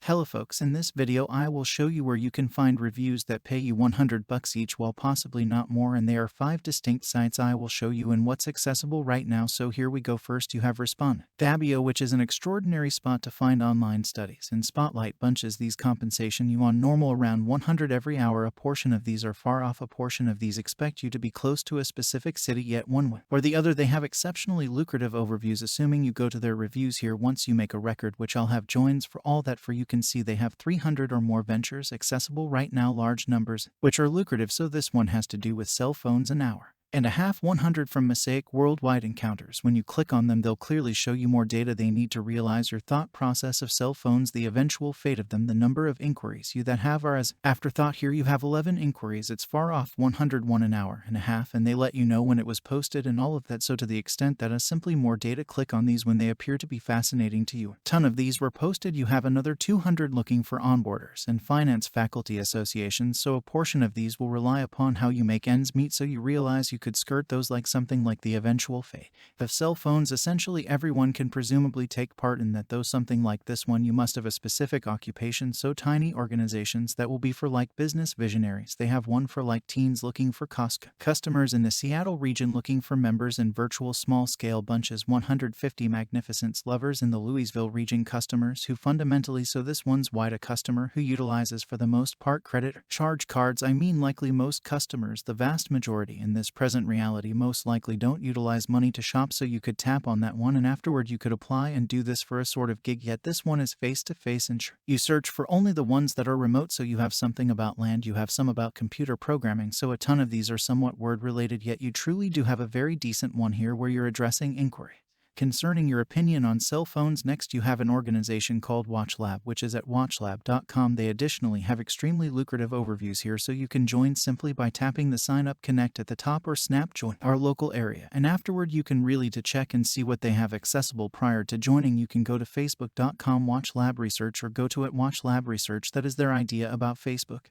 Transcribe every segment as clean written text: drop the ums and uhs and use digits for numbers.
Hello folks, in this video I will show you where you can find reviews that pay you $100 each while possibly not more, and there are 5 distinct sites I will show you and what's accessible right now. So here we go. First you have Respond. Fabio, which is an extraordinary spot to find online studies, and Spotlight bunches these compensation you on normal around 100 every hour. A portion of these are far off, a portion of these expect you to be close to a specific city, yet one way or the other they have exceptionally lucrative overviews assuming you go to their reviews here. Once you make a record, which I'll have joins for all that for, you can see they have 300 or more ventures accessible right now, large numbers which are lucrative. So this one has to do with cell phones, an hour and a half, 100 from Mosaic Worldwide Encounters. When you click on them, they'll clearly show you more data they need to realize your thought process of cell phones, the eventual fate of them, the number of inquiries you that have are as afterthought. Here you have 11 inquiries. It's far off 101 an hour and a half, and they let you know when it was posted and all of that. So to the extent that is simply more data, click on these when they appear to be fascinating to you. A ton of these were posted. You have another 200 looking for onboarders and finance faculty associations, so a portion of these will rely upon how you make ends meet. So you realize you could skirt those, like something like the eventual fate of cell phones. Essentially everyone can presumably take part in that, though something like this one you must have a specific occupation. So tiny organizations that will be for like business visionaries. They have one for like teens looking for customers in the Seattle region looking for members, and virtual small scale bunches 150 magnificence lovers in the Louisville region, customers who fundamentally, so this one's wide, a customer who utilizes for the most part credit charge cards. I mean likely most customers, the vast majority in this present reality, most likely don't utilize money to shop, so you could tap on that one and afterward you could apply and do this for a sort of gig. Yet this one is face-to-face, and you search for only the ones that are remote. So you have something about land, you have some about computer programming, so a ton of these are somewhat word related, yet you truly do have a very decent one here where you're addressing inquiry concerning your opinion on cell phones. Next you have an organization called WatchLab, which is at watchlab.com. They additionally have extremely lucrative overviews here, so you can join simply by tapping the sign up connect at the top or snap join our local area, and afterward you can really to check and see what they have accessible. Prior to joining you can go to facebook.com WatchLab Research or go to at WatchLab Research. That is their idea about Facebook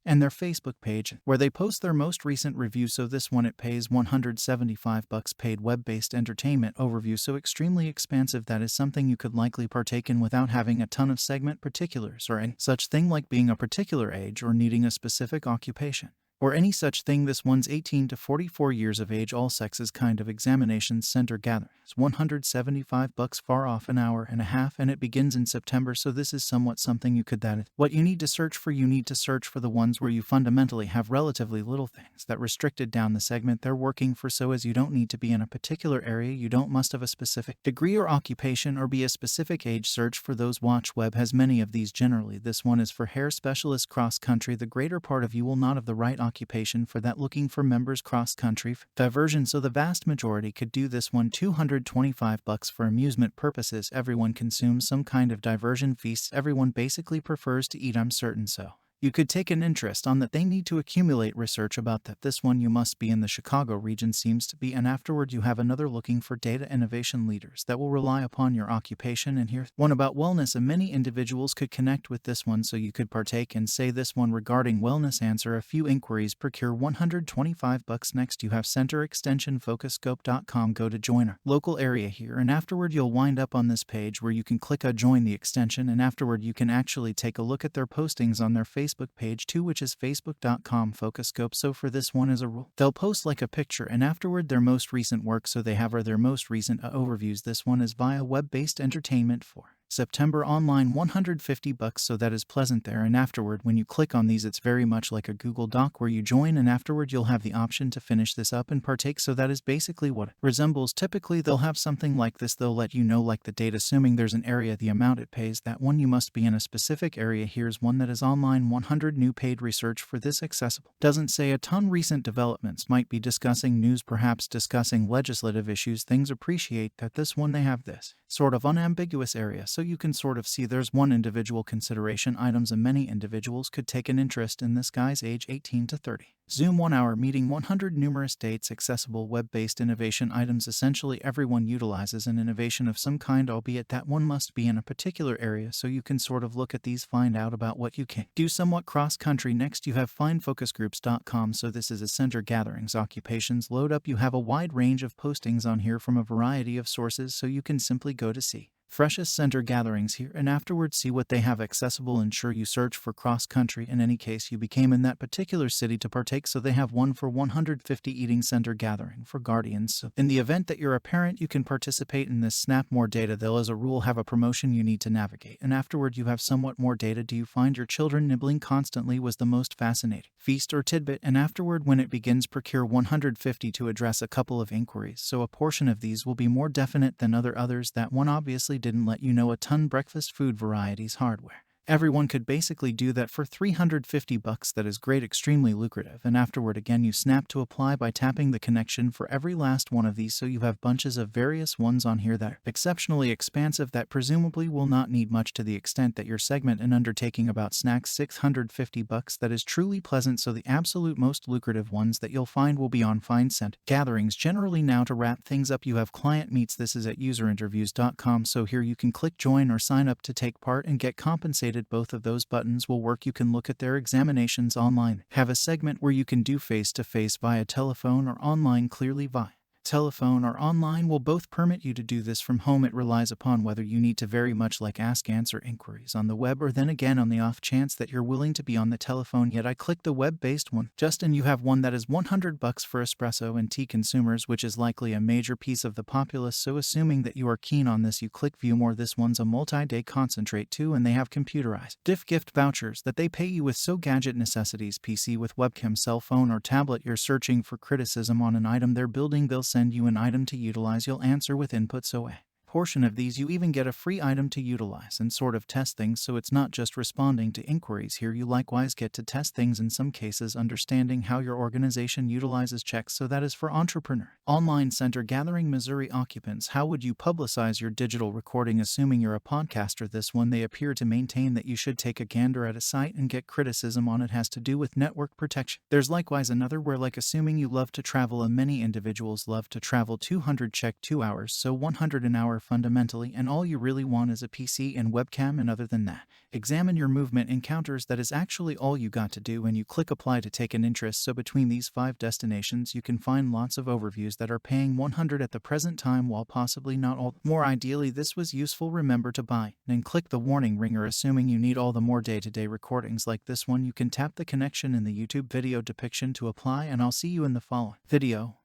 and their Facebook page where they post their most recent review. So this one it pays $175 paid web-based entertainment overview, so extremely expansive. That is something you could likely partake in without having a ton of segment particulars or any such thing like being a particular age or needing a specific occupation or any such thing. This one's 18 to 44 years of age, all sexes kind of examinations center gatherings, $175 far off, an hour and a half, and it begins in September. So this is somewhat something you could what you need to search for. You need to search for the ones where you fundamentally have relatively little things that restricted down the segment they're working for, so as you don't need to be in a particular area, you don't must have a specific degree or occupation or be a specific age. Search for those. WatchWeb has many of these. Generally this one is for hair specialists cross country. The greater part of you will not have the right occupation for that, looking for members cross country diversion, so the vast majority could do this one. $225 for amusement purposes. Everyone consumes some kind of diversion feasts. Everyone basically prefers to eat, I'm certain, so you could take an interest on that. They need to accumulate research about that. This one you must be in the Chicago region, seems to be, and afterward you have another looking for data innovation leaders that will rely upon your occupation. And here's one about wellness, and many individuals could connect with this one, so you could partake and say this one regarding wellness. Answer a few inquiries, procure $125. Next you have Center Extension Focuscope.com. Go to join our local area here, and afterward you'll wind up on this page where you can click a join the extension, and afterward you can actually take a look at their postings on their Facebook page too, which is facebook.com Focuscope. So for this one, as a rule, they'll post like a picture and afterward their most recent work, so they have their most recent overviews. This one is via web-based entertainment for September online, $150, so that is pleasant there. And afterward when you click on these, it's very much like a Google Doc where you join, and afterward you'll have the option to finish this up and partake. So that is basically what it resembles. Typically they'll have something like this. They'll let you know like the date, assuming there's an area, the amount it pays. That one you must be in a specific area. Here's one that is online, 100 new paid research for this accessible. Doesn't say a ton. Recent developments, might be discussing news, perhaps discussing legislative issues, things. Appreciate that this one they have this sort of unambiguous area, so you can sort of see there's one individual consideration items, and many individuals could take an interest in this guy's age 18 to 30. Zoom 1 hour meeting, 100 numerous dates, accessible web-based innovation items. Essentially everyone utilizes an innovation of some kind, albeit that one must be in a particular area, so you can sort of look at these, find out about what you can do somewhat cross-country. Next you have findfocusgroups.com. so this is a center gatherings occupations. Load up. You have a wide range of postings on here from a variety of sources, so you can simply go to see freshest center gatherings here, and afterwards see what they have accessible. Ensure you search for cross-country in any case you became in that particular city to partake, so they have one for 150 eating center gathering for guardians. So in the event that you're a parent, you can participate in this. Snap more data. They'll as a rule have a promotion you need to navigate, and afterward you have somewhat more data. Do you find your children nibbling constantly was the most fascinating feast or tidbit, and afterward when it begins procure 150 to address a couple of inquiries, so a portion of these will be more definite than others. That one obviously didn't let you know a ton. Breakfast food varieties hardware. Everyone could basically do that for 350 bucks. That is great, extremely lucrative. And afterward again you snap to apply by tapping the connection for every last one of these, so you have bunches of various ones on here that are exceptionally expansive that presumably will not need much to the extent that your segment and undertaking about snacks. 650 bucks. That is truly pleasant. So the absolute most lucrative ones that you'll find will be on fine scent gatherings generally. Now to wrap things up, you have client meets. This is at userinterviews.com, so here you can click join or sign up to take part and get compensated. Both of those buttons will work. You can look at their examinations online. Have a segment where you can do face-to-face via telephone or online. Clearly via telephone or online will both permit you to do this from home. It relies upon whether you need to very much like answer inquiries on the web, or then again on the off chance that you're willing to be on the telephone. Yet I clicked the web-based one. Justin, you have one that is 100 bucks for espresso and tea consumers, which is likely a major piece of the populace, so assuming that you are keen on this you click view more. This one's a multi-day concentrate too, and they have computerized gift vouchers that they pay you with. So gadget necessities, PC with webcam, cell phone or tablet. You're searching for criticism on an item they're building, they'll send you an item to utilize. You'll answer with input, so a portion of these you even get a free item to utilize and sort of test things. So it's not just responding to inquiries here, you likewise get to test things, in some cases understanding how your organization utilizes checks. So that is for Entrepreneur. Online center gathering. Missouri occupants. How would you publicize your digital recording? Assuming you're a podcaster, this one they appear to maintain that you should take a gander at a site and get criticism on it. Has to do with network protection. There's likewise another where, like, assuming you love to travel, and many individuals love to travel. 200 check 2 hours, so 100 an hour fundamentally, and all you really want is a PC and webcam, and other than that, examine your movement encounters. That is actually all you got to do, and you click apply to take an interest. So between these 5 destinations you can find lots of overviews that are paying 100 at the present time, while possibly not all. More ideally, this was useful. Remember to buy and click the warning ringer. Assuming you need all the more day-to-day recordings like this one, you can tap the connection in the YouTube video depiction to apply, and I'll see you in the following video.